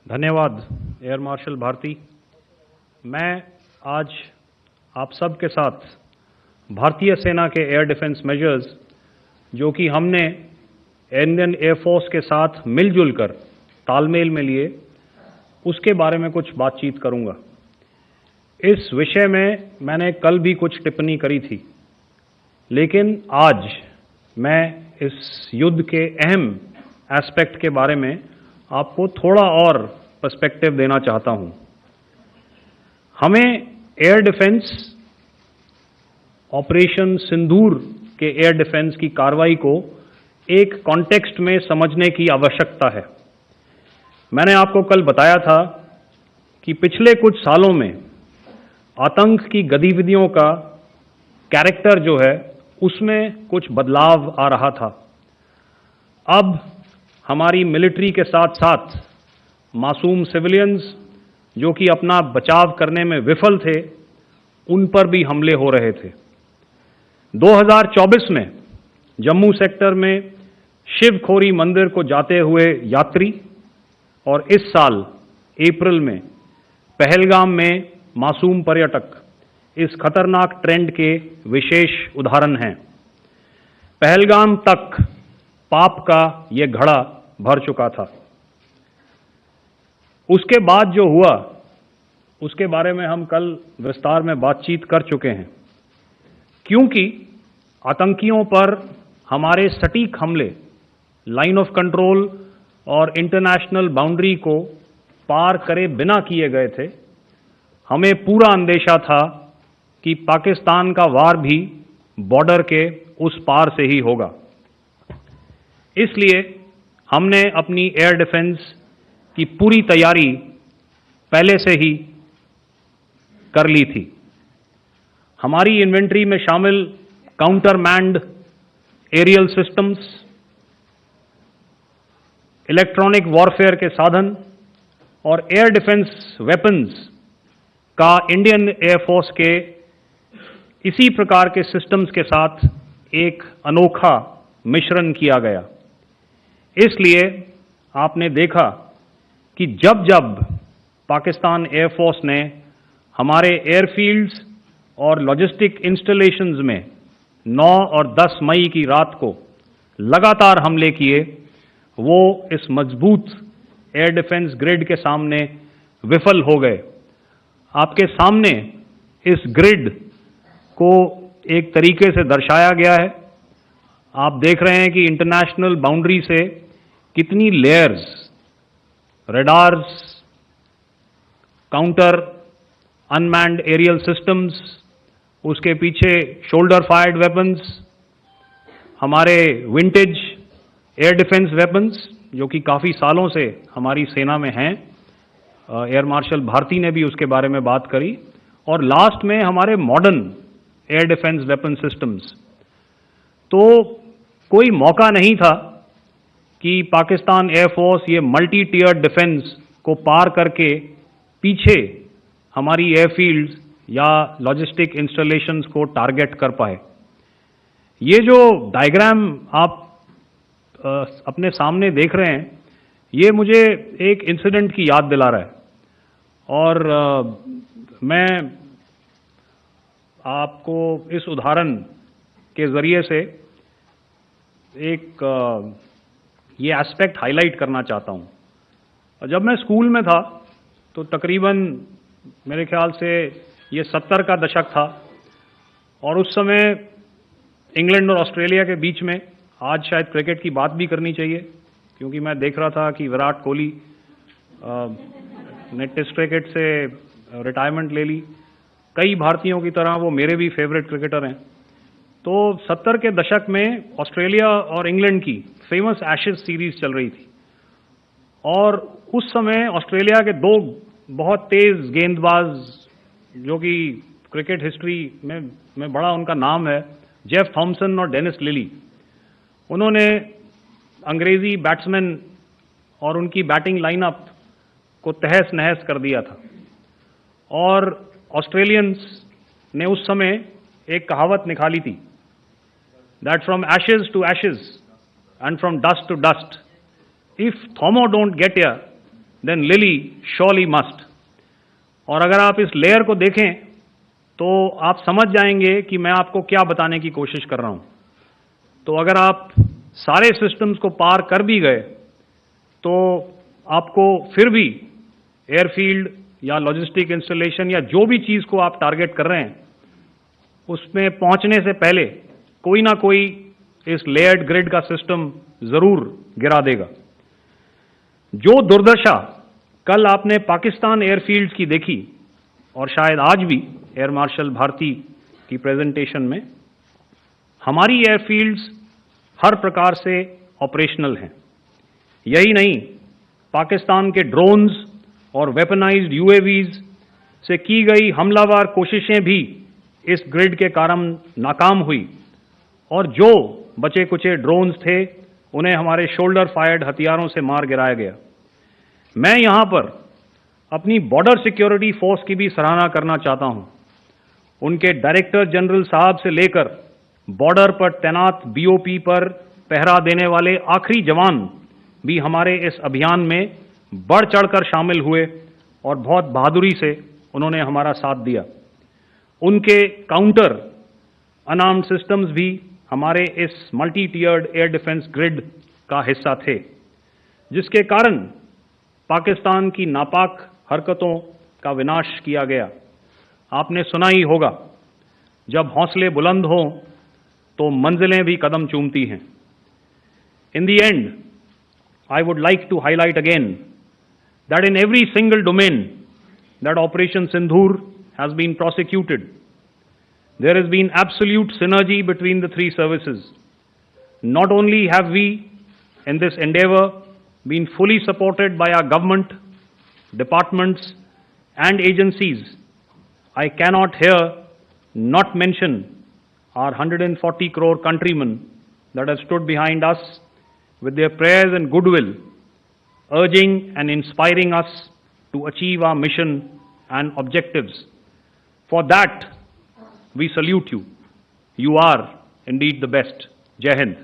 धन्यवाद air marshal Bharti. मैं आज आप सब के साथ भारतीय सेना के एयर डिफेंस मेजर्स जो कि हमने इंडियन एयरफोर्स के साथ मिलजुल कर तालमेल में लिए, उसके बारे में कुछ बातचीत करूंगा। इस विषय में मैंने कल भी कुछ टिप्पणी करी थी, लेकिन आज मैं इस युद्ध के अहम एस्पेक्ट के बारे में आपको थोड़ा और पर्सपेक्टिव देना चाहता हूं। हमें एयर डिफेंस ऑपरेशन सिंदूर के एयर डिफेंस की कार्रवाई को एक कॉन्टेक्स्ट में समझने की आवश्यकता है। मैंने आपको कल बताया था कि पिछले कुछ सालों में आतंक की गतिविधियों का कैरेक्टर जो है उसमें कुछ बदलाव आ रहा था। अब हमारी मिलिट्री के साथ साथ मासूम सिविलियंस जो कि अपना बचाव करने में विफल थे, उन पर भी हमले हो रहे थे। 2024 में जम्मू सेक्टर में शिवखोरी मंदिर को जाते हुए यात्री और इस साल अप्रैल में पहलगाम में मासूम पर्यटक इस खतरनाक ट्रेंड के विशेष उदाहरण हैं। पहलगाम तक पाप का ये घड़ा भर चुका था। उसके बाद जो हुआ उसके बारे में हम कल विस्तार में बातचीत कर चुके हैं। क्योंकि आतंकियों पर हमारे सटीक हमले लाइन ऑफ कंट्रोल और इंटरनेशनल बाउंड्री को पार करे बिना किए गए थे, हमें पूरा अंदेशा था कि पाकिस्तान का वार भी बॉर्डर के उस पार से ही होगा। इसलिए हमने अपनी एयर डिफेंस की पूरी तैयारी पहले से ही कर ली थी। हमारी इन्वेंट्री में शामिल counter manned aerial systems, electronic warfare के साधन और एयर डिफेंस वेपन्स का इंडियन एयरफोर्स के इसी प्रकार के सिस्टम्स के साथ एक अनोखा मिश्रण किया गया। इसलिए आपने देखा कि जब जब पाकिस्तान एयरफोर्स ने हमारे एयरफील्ड्स और लॉजिस्टिक इंस्टॉलेशंस में 9 और 10 मई की रात को लगातार हमले किए, वो इस मजबूत एयर डिफेंस ग्रिड के सामने विफल हो गए। आपके सामने इस ग्रिड को एक तरीके से दर्शाया गया है। आप देख रहे हैं कि इंटरनेशनल बाउंड्री से कितनी layers, radars, counter unmanned aerial systems, उसके पीछे शोल्डर फायर्ड वेपन्स, हमारे विंटेज एयर डिफेंस वेपन्स जो कि काफ़ी सालों से हमारी सेना में हैं। एयर मार्शल भारती ने भी उसके बारे में बात करी। और लास्ट में हमारे modern air defence weapon systems. तो कोई मौका नहीं था कि पाकिस्तान एयरफोर्स ये मल्टी टियर डिफेंस को पार करके पीछे हमारी एयरफील्ड्स या लॉजिस्टिक इंस्टॉलेशंस को टारगेट कर पाए। ये जो डायग्राम आप अपने सामने देख रहे हैं, ये मुझे एक इंसिडेंट की याद दिला रहा है। और मैं आपको इस उदाहरण के ज़रिए से एक ये एस्पेक्ट हाईलाइट करना चाहता हूँ। जब मैं स्कूल में था तो तकरीबन मेरे ख्याल से ये 70 का दशक था और उस समय इंग्लैंड और ऑस्ट्रेलिया के बीच में, आज शायद क्रिकेट की बात भी करनी चाहिए क्योंकि मैं देख रहा था कि विराट कोहली ने टेस्ट क्रिकेट से रिटायरमेंट ले ली। कई भारतीयों की तरह वो मेरे भी फेवरेट क्रिकेटर हैं। तो 70 के दशक में ऑस्ट्रेलिया और इंग्लैंड की फेमस एशेज सीरीज चल रही थी और उस समय ऑस्ट्रेलिया के दो बहुत तेज गेंदबाज जो कि क्रिकेट हिस्ट्री में बड़ा उनका नाम है, जेफ थॉमसन और डेनिस लिली, उन्होंने अंग्रेजी बैट्समैन और उनकी बैटिंग लाइनअप को तहस नहस कर दिया था। और ऑस्ट्रेलियंस ने उस समय एक कहावत निकाली थी, that from ashes to ashes and from dust to dust, if Thomo don't get here, then Lily surely must. और अगर आप इस लेयर को देखें तो आप समझ जाएंगे कि मैं आपको क्या बताने की कोशिश कर रहा हूं। तो अगर आप सारे सिस्टम्स को पार कर भी गए तो आपको फिर भी एयरफील्ड या लॉजिस्टिक इंस्टॉलेशन या जो भी चीज़ को आप टारगेट कर रहे हैं उसमें पहुंचने से पहले कोई ना कोई इस लेयर्ड ग्रिड का सिस्टम जरूर गिरा देगा। जो दुर्दशा कल आपने पाकिस्तान एयरफील्ड्स की देखी और शायद आज भी एयर मार्शल भारती की प्रेजेंटेशन में, हमारी एयरफील्ड्स हर प्रकार से ऑपरेशनल हैं। यही नहीं, पाकिस्तान के ड्रोन्स और वेपनाइज्ड यूएवीज से की गई हमलावर कोशिशें भी इस ग्रिड के कारण नाकाम हुई और जो बचे कुचे ड्रोन्स थे उन्हें हमारे शोल्डर फायर्ड हथियारों से मार गिराया गया। मैं यहां पर अपनी बॉर्डर सिक्योरिटी फोर्स की भी सराहना करना चाहता हूं। उनके डायरेक्टर जनरल साहब से लेकर बॉर्डर पर तैनात बीओपी पर पहरा देने वाले आखिरी जवान भी हमारे इस अभियान में बढ़ चढ़कर शामिल हुए और बहुत बहादुरी से उन्होंने हमारा साथ दिया। उनके काउंटर अनआर्म्ड सिस्टम्स भी हमारे इस मल्टी टियर्ड एयर डिफेंस ग्रिड का हिस्सा थे, जिसके कारण पाकिस्तान की नापाक हरकतों का विनाश किया गया। आपने सुना ही होगा, जब हौसले बुलंद हों तो मंजिलें भी कदम चूमती हैं। In the end, I would like to highlight again that in every single domain that Operation Sindhur has been prosecuted, there has been absolute synergy between the three services. Not only have we, in this endeavor, been fully supported by our government, departments and agencies, I cannot here not mention our 140 crore countrymen that have stood behind us with their prayers and goodwill, urging and inspiring us to achieve our mission and objectives. For that, we salute you. You are indeed the best. Jai Hind.